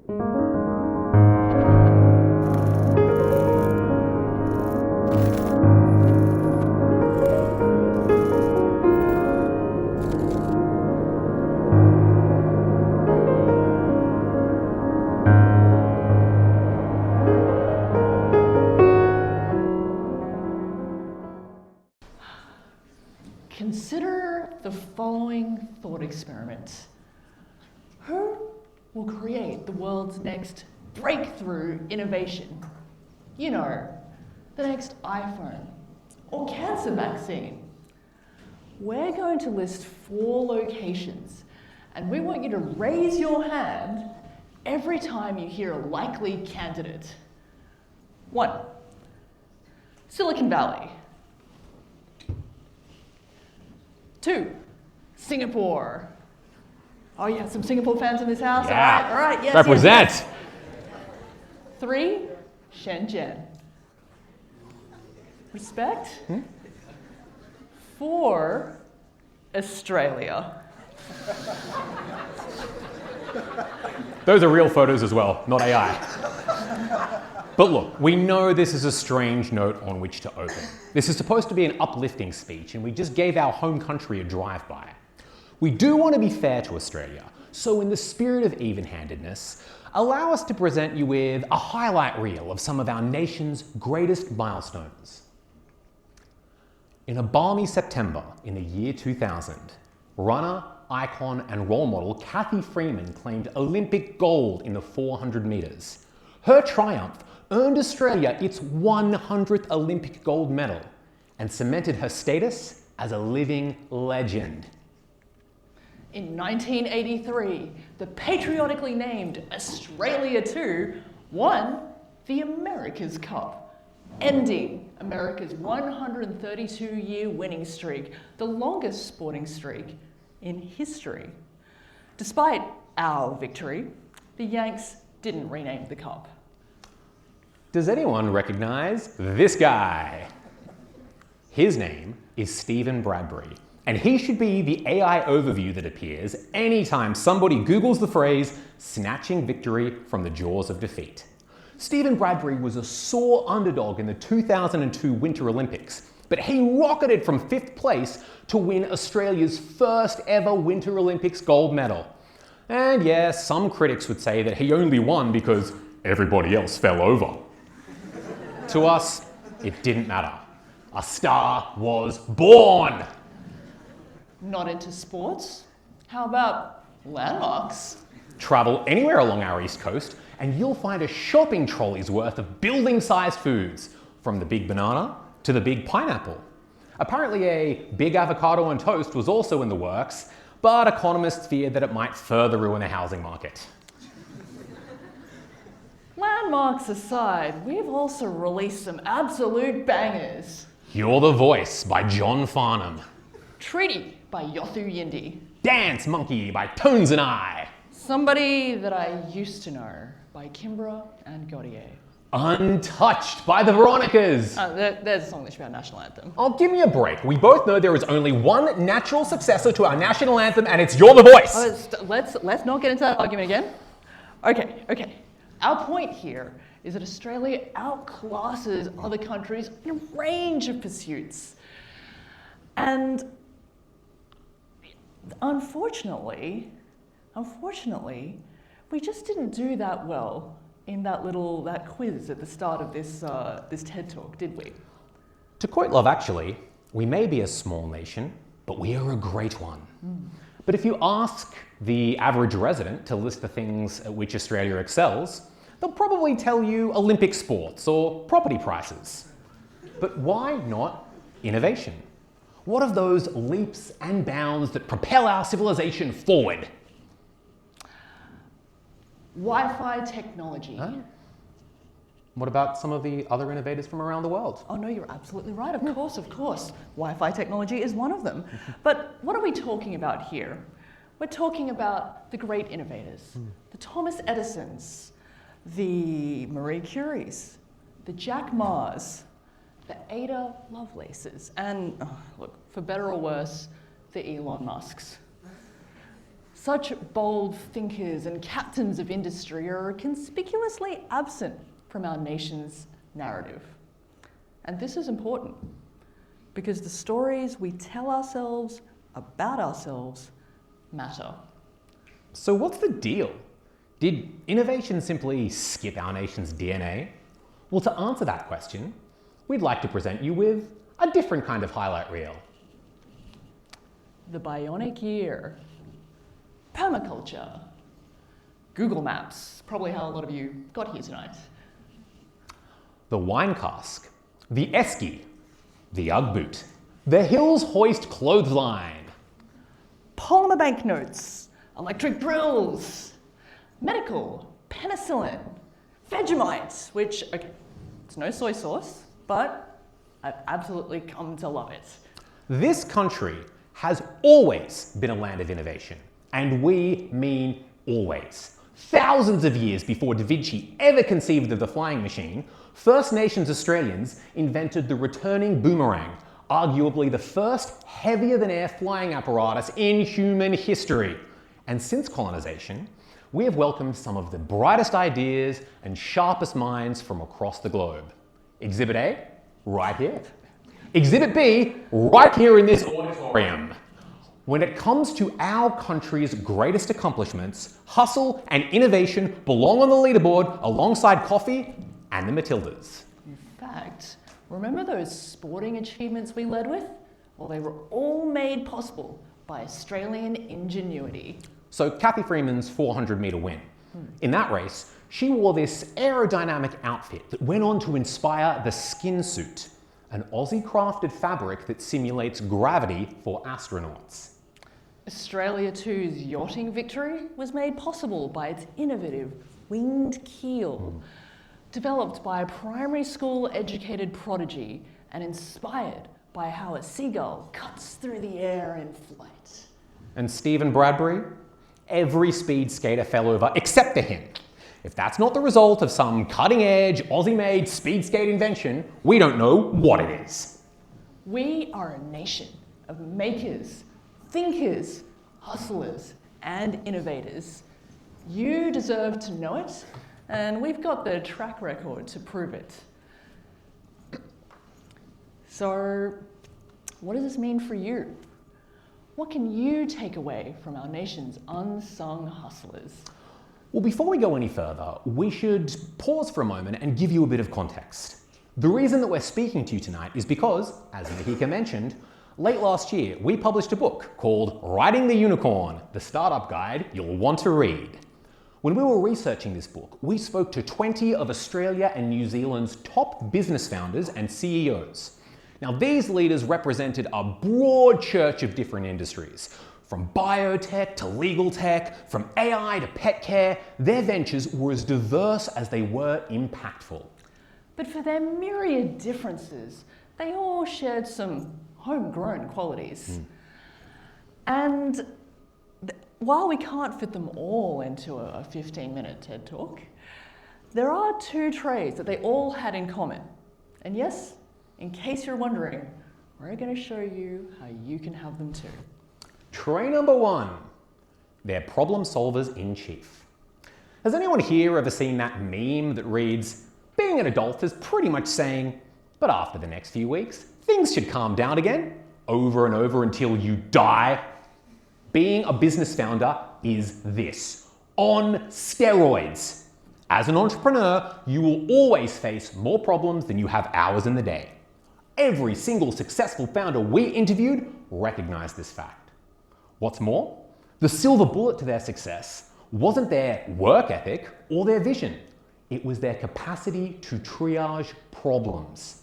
Consider the following thought experiment. Who will create the world's next breakthrough innovation? You know, the next iPhone or cancer vaccine. We're going to list 4 locations, and we want you to raise your hand every time you hear a likely candidate. 1, Silicon Valley. 2, Singapore. Oh yeah, some Singapore fans in this house? Yeah. All right, yes. Represent. Yes. 3, Shenzhen. Respect? 4, Australia. Those are real photos as well, not AI. But look, we know this is a strange note on which to open. This is supposed to be an uplifting speech, and we just gave our home country a drive-by. We do want to be fair to Australia, so in the spirit of even-handedness, allow us to present you with a highlight reel of some of our nation's greatest milestones. In a balmy September in the year 2000, runner, icon, and role model Cathy Freeman claimed Olympic gold in the 400 metres. Her triumph earned Australia its 100th Olympic gold medal and cemented her status as a living legend. In 1983, the patriotically named Australia 2 won the America's Cup, ending America's 132-year winning streak, the longest sporting streak in history. Despite our victory, the Yanks didn't rename the cup. Does anyone recognize this guy? His name is Stephen Bradbury, and he should be the AI overview that appears anytime somebody Googles the phrase snatching victory from the jaws of defeat. Stephen Bradbury was a sore underdog in the 2002 Winter Olympics, but he rocketed from 5th place to win Australia's first ever Winter Olympics gold medal. And yes, some critics would say that he only won because everybody else fell over. To us, it didn't matter. A star was born. Not into sports? How about landmarks? Travel anywhere along our east coast and you'll find a shopping trolley's worth of building-sized foods, from the big banana to the big pineapple. Apparently a big avocado on toast was also in the works, but economists feared that it might further ruin the housing market. Landmarks aside, we've also released some absolute bangers. You're the Voice by John Farnham. Treaty by Yothu Yindi. Dance Monkey by Tones and I. Somebody That I Used to Know by Kimbra and Gaudier. Untouched by the Veronicas. There's a song that should be our national anthem. Oh, give me a break. We both know there is only one natural successor to our national anthem, and it's You're the Voice. Let's not get into that argument again. Okay. Our point here is that Australia outclasses other countries in a range of pursuits. And unfortunately, we just didn't do that well in that quiz at the start of this TED Talk, did we? To quote Love Actually, we may be a small nation, but we are a great one. But if you ask the average resident to list the things at which Australia excels, they'll probably tell you Olympic sports or property prices. But why not innovation? What of those leaps and bounds that propel our civilization forward? Wi-Fi technology. Huh? What about some of the other innovators from around the world? Oh no, you're absolutely right. Of course. Wi-Fi technology is one of them. But what are we talking about here? We're talking about the great innovators, the Thomas Edisons, the Marie Curies, the Jack Ma's, the Ada Lovelaces, and, look, for better or worse, the Elon Musks. Such bold thinkers and captains of industry are conspicuously absent from our nation's narrative. And this is important because the stories we tell ourselves about ourselves matter. So what's the deal? Did innovation simply skip our nation's DNA? Well, to answer that question, we'd like to present you with a different kind of highlight reel. The bionic ear, permaculture, Google Maps, probably how a lot of you got here tonight. The wine cask, the esky, the Ugg boot, the Hills Hoist clothesline, Polymer banknotes, electric drills, medical, penicillin, Vegemite, which, okay, it's no soy sauce, but I've absolutely come to love it. This country has always been a land of innovation, and we mean always. Thousands of years before Da Vinci ever conceived of the flying machine, First Nations Australians invented the returning boomerang, arguably the first heavier-than-air flying apparatus in human history. And since colonisation, we have welcomed some of the brightest ideas and sharpest minds from across the globe. Exhibit A, right here. Exhibit B, right here in this auditorium. When it comes to our country's greatest accomplishments, hustle and innovation belong on the leaderboard alongside coffee and the Matildas. In fact, remember those sporting achievements we led with? Well, they were all made possible by Australian ingenuity. So Kathy Freeman's 400-metre win. In that race, she wore this aerodynamic outfit that went on to inspire the skin suit, an Aussie-crafted fabric that simulates gravity for astronauts. Australia 2's yachting victory was made possible by its innovative winged keel, developed by a primary school educated prodigy and inspired by how a seagull cuts through the air in flight. And Stephen Bradbury? Every speed skater fell over except for him. If that's not the result of some cutting-edge, Aussie-made speed skate invention, we don't know what it is. We are a nation of makers, thinkers, hustlers, and innovators. You deserve to know it, and we've got the track record to prove it. So, what does this mean for you? What can you take away from our nation's unsung hustlers? Well, before we go any further, we should pause for a moment and give you a bit of context. The reason that we're speaking to you tonight is because, as Mahika mentioned, late last year we published a book called Riding the Unicorn, the Startup Guide You'll Want to Read. When we were researching this book, we spoke to 20 of Australia and New Zealand's top business founders and CEOs. Now, these leaders represented a broad church of different industries. From biotech to legal tech, from AI to pet care, their ventures were as diverse as they were impactful. But for their myriad differences, they all shared some homegrown qualities. And while we can't fit them all into a 15-minute TED Talk, there are two traits that they all had in common. And yes, in case you're wondering, we're going to show you how you can have them too. Trait number one, they're problem solvers in chief. Has anyone here ever seen that meme that reads, being an adult is pretty much saying, but after the next few weeks, things should calm down again, over and over until you die? Being a business founder is this, on steroids. As an entrepreneur, you will always face more problems than you have hours in the day. Every single successful founder we interviewed recognized this fact. What's more, the silver bullet to their success wasn't their work ethic or their vision. It was their capacity to triage problems.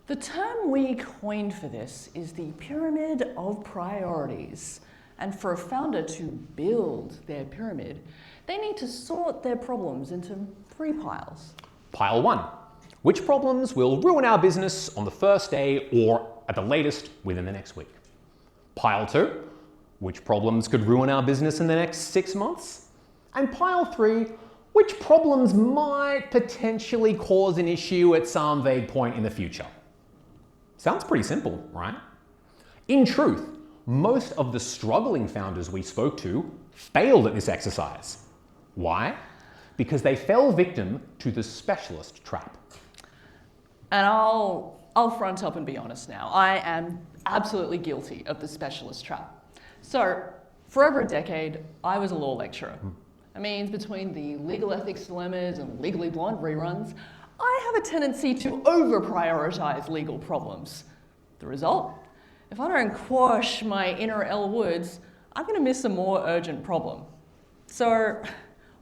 The term we coined for this is the pyramid of priorities. And for a founder to build their pyramid, they need to sort their problems into 3 piles. Pile 1. Which problems will ruin our business on the first day or at the latest within the next week? Pile 2. Which problems could ruin our business in the next 6 months? And pile 3. Which problems might potentially cause an issue at some vague point in the future? Sounds pretty simple, right? In truth, most of the struggling founders we spoke to failed at this exercise. Why? Because they fell victim to the specialist trap. And I'll front up and be honest now. I am absolutely guilty of the specialist trap. So, for over a decade, I was a law lecturer. That means between the legal ethics dilemmas and Legally Blonde reruns, I have a tendency to over-prioritize legal problems. The result? If I don't quash my inner Elle Woods, I'm going to miss a more urgent problem. So,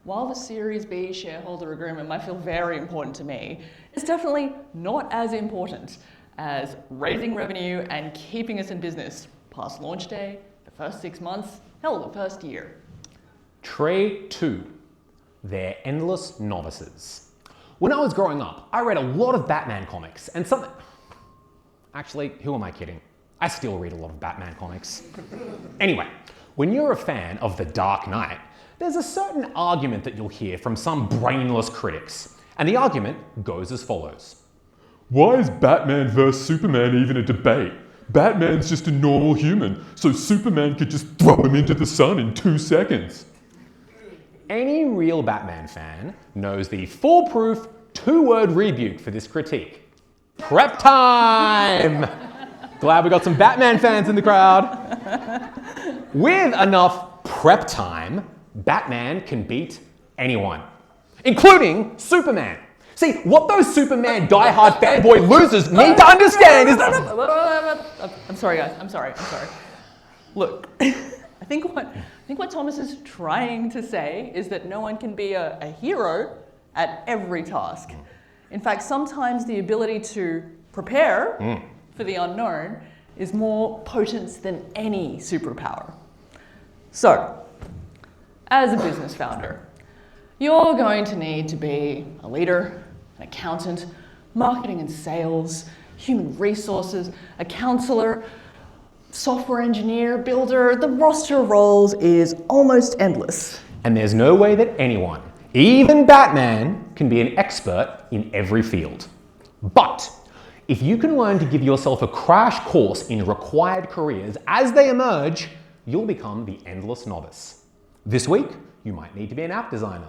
while the Series B shareholder agreement might feel very important to me, it's definitely not as important as raising revenue and keeping us in business past launch day, the first 6 months, hell, the first year. Tray 2. They're endless novices. When I was growing up, I read a lot of Batman comics and something... Actually, who am I kidding? I still read a lot of Batman comics. Anyway, when you're a fan of The Dark Knight, there's a certain argument that you'll hear from some brainless critics. And the argument goes as follows. Why is Batman vs Superman even a debate? Batman's just a normal human, so Superman could just throw him into the sun in 2 seconds. Any real Batman fan knows the foolproof 2-word rebuke for this critique. Prep time! Glad we got some Batman fans in the crowd. With enough prep time, Batman can beat anyone, including Superman. See, what those Superman die-hard fanboy losers need to understand is that... I'm sorry, guys. I'm sorry. Look, I think what Thomas is trying to say is that no one can be a hero at every task. In fact, sometimes the ability to prepare for the unknown is more potent than any superpower. So, as a business founder, you're going to need to be a leader, an accountant, marketing and sales, human resources, a counselor, software engineer, builder. The roster of roles is almost endless. And there's no way that anyone, even Batman, can be an expert in every field. But if you can learn to give yourself a crash course in required careers as they emerge, you'll become the endless novice. This week, you might need to be an app designer.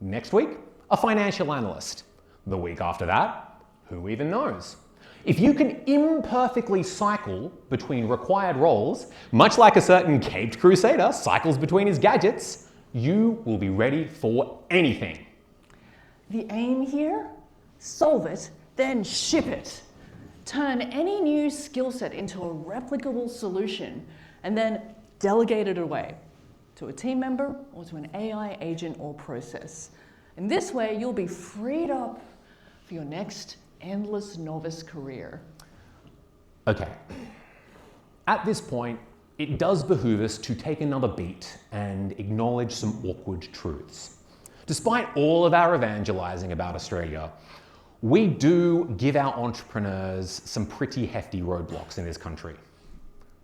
Next week, a financial analyst. The week after that, who even knows? If you can imperfectly cycle between required roles, much like a certain caped crusader cycles between his gadgets, you will be ready for anything. The aim here? Solve it, then ship it. Turn any new skill set into a replicable solution and then delegate it away to a team member or to an AI agent or process. In this way, you'll be freed up for your next endless novice career. Okay. At this point, it does behoove us to take another beat and acknowledge some awkward truths. Despite all of our evangelizing about Australia, we do give our entrepreneurs some pretty hefty roadblocks in this country.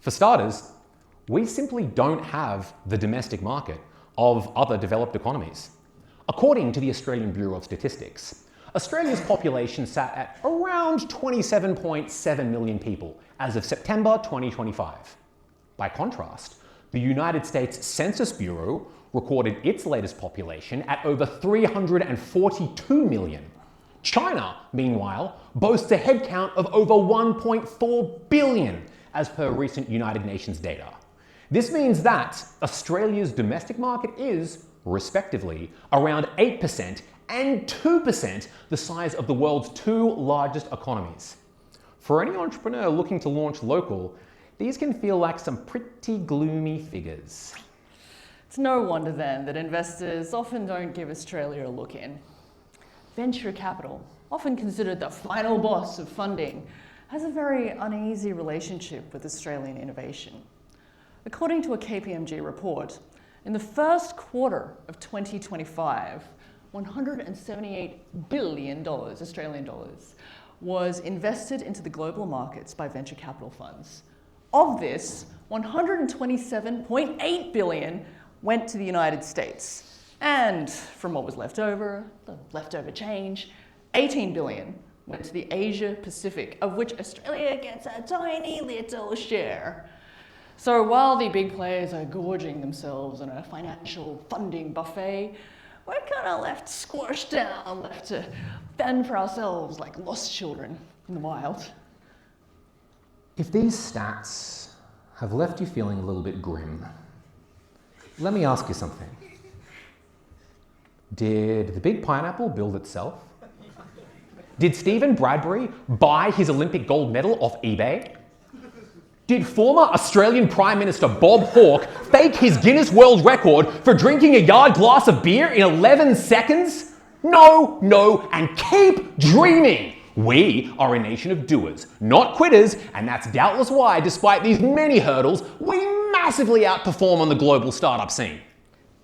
For starters, we simply don't have the domestic market of other developed economies. According to the Australian Bureau of Statistics, Australia's population sat at around 27.7 million people as of September 2025. By contrast, the United States Census Bureau recorded its latest population at over 342 million. China, meanwhile, boasts a headcount of over 1.4 billion as per recent United Nations data. This means that Australia's domestic market is, respectively, around 8% and 2% the size of the world's 2 largest economies. For any entrepreneur looking to launch local, these can feel like some pretty gloomy figures. It's no wonder then that investors often don't give Australia a look in. Venture capital, often considered the final boss of funding, has a very uneasy relationship with Australian innovation. According to a KPMG report, in the first quarter of 2025, $178 billion Australian dollars was invested into the global markets by venture capital funds. Of this, 127.8 billion went to the United States. And from what was left over, the leftover change, 18 billion went to the Asia Pacific, of which Australia gets a tiny little share. So while the big players are gorging themselves on a financial funding buffet, we're kind of left squashed down, left to fend for ourselves like lost children in the wild. If these stats have left you feeling a little bit grim, let me ask you something. Did the big pineapple build itself? Did Stephen Bradbury buy his Olympic gold medal off eBay? Did former Australian Prime Minister Bob Hawke fake his Guinness World Record for drinking a yard glass of beer in 11 seconds? No, no, and keep dreaming. We are a nation of doers, not quitters, and that's doubtless why, despite these many hurdles, we massively outperform on the global startup scene.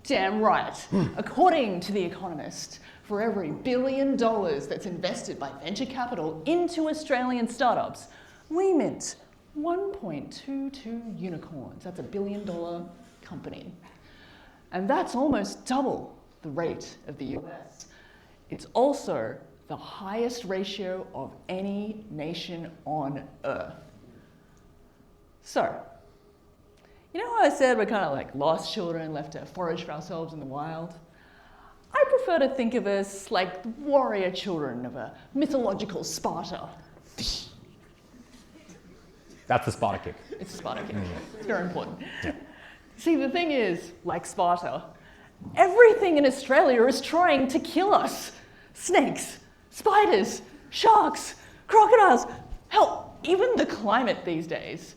Damn right. According to The Economist, for every $1 billion that's invested by venture capital into Australian startups, we mint 1.22 unicorns. That's $1 billion company. And that's almost double the rate of the US. It's also the highest ratio of any nation on Earth. So, you know how I said we're kind of like lost children left to forage for ourselves in the wild? I prefer to think of us like warrior children of a mythological Sparta. That's the Sparta kick. It's a Sparta kick. It's very important. See, the thing is, like Sparta, everything in Australia is trying to kill us. Snakes, spiders, sharks, crocodiles, hell, even the climate these days.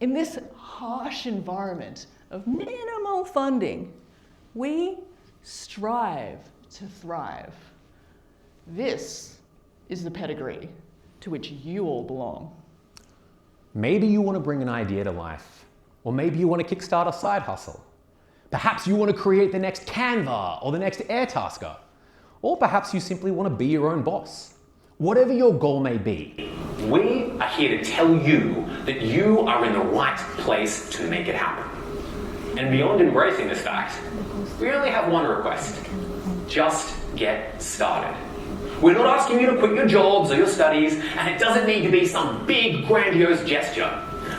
In this harsh environment of minimal funding, we strive to thrive. This is the pedigree to which you all belong. Maybe you want to bring an idea to life, or maybe you want to kickstart a side hustle. Perhaps you want to create the next Canva or the next Airtasker, or perhaps you simply want to be your own boss. Whatever your goal may be, we are here to tell you that you are in the right place to make it happen. And beyond embracing this fact, we only have one request. Just get started. We're not asking you to quit your jobs or your studies, and it doesn't need to be some big, grandiose gesture.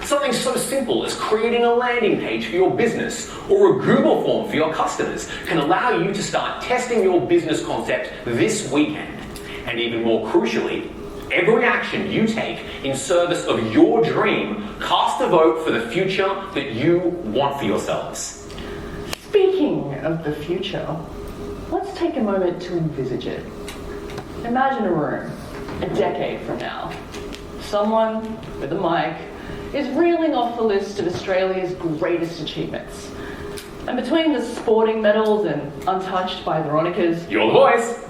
Something so simple as creating a landing page for your business or a Google form for your customers can allow you to start testing your business concept this weekend. And even more crucially, every action you take in service of your dream casts a vote for the future that you want for yourselves. Speaking of the future, let's take a moment to envisage it. Imagine a room, a decade from now. Someone with a mic is reeling off the list of Australia's greatest achievements. And between the sporting medals and untouched by Veronica's, You're the voice!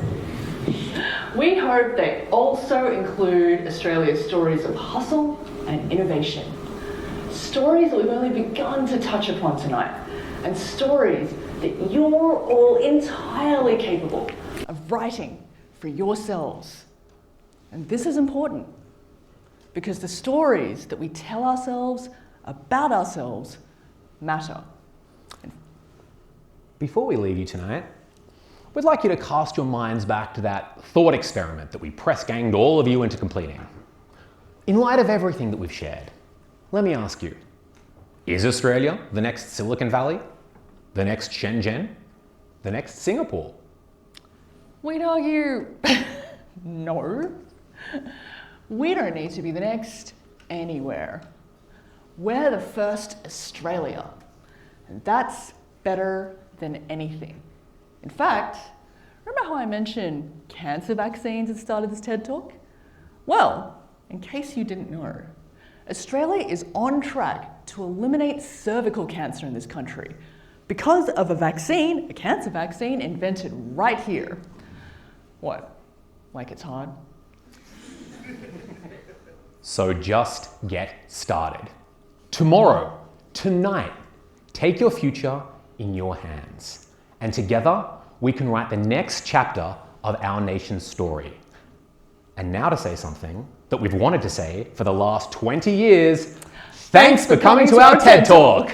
we hope they also include Australia's stories of hustle and innovation. Stories that we've only begun to touch upon tonight, and stories that you're all entirely capable of writing for yourselves. And this is important because the stories that we tell ourselves about ourselves matter. Before we leave you tonight, we'd like you to cast your minds back to that thought experiment that we press-ganged all of you into completing. In light of everything that we've shared, let me ask you, is Australia the next Silicon Valley? The next Shenzhen? The next Singapore? We'd argue, no. We don't need to be the next anywhere. We're the first Australia, and that's better than anything. In fact, remember how I mentioned cancer vaccines at the start of this TED Talk? Well, in case you didn't know, Australia is on track to eliminate cervical cancer in this country because of a vaccine, a cancer vaccine, invented right here. What? Like it's hard? So just get started. Tomorrow, tonight, take your future in your hands. And together, we can write the next chapter of our nation's story. And now to say something that we've wanted to say for the last 20 years, thanks for coming to our TED Talk!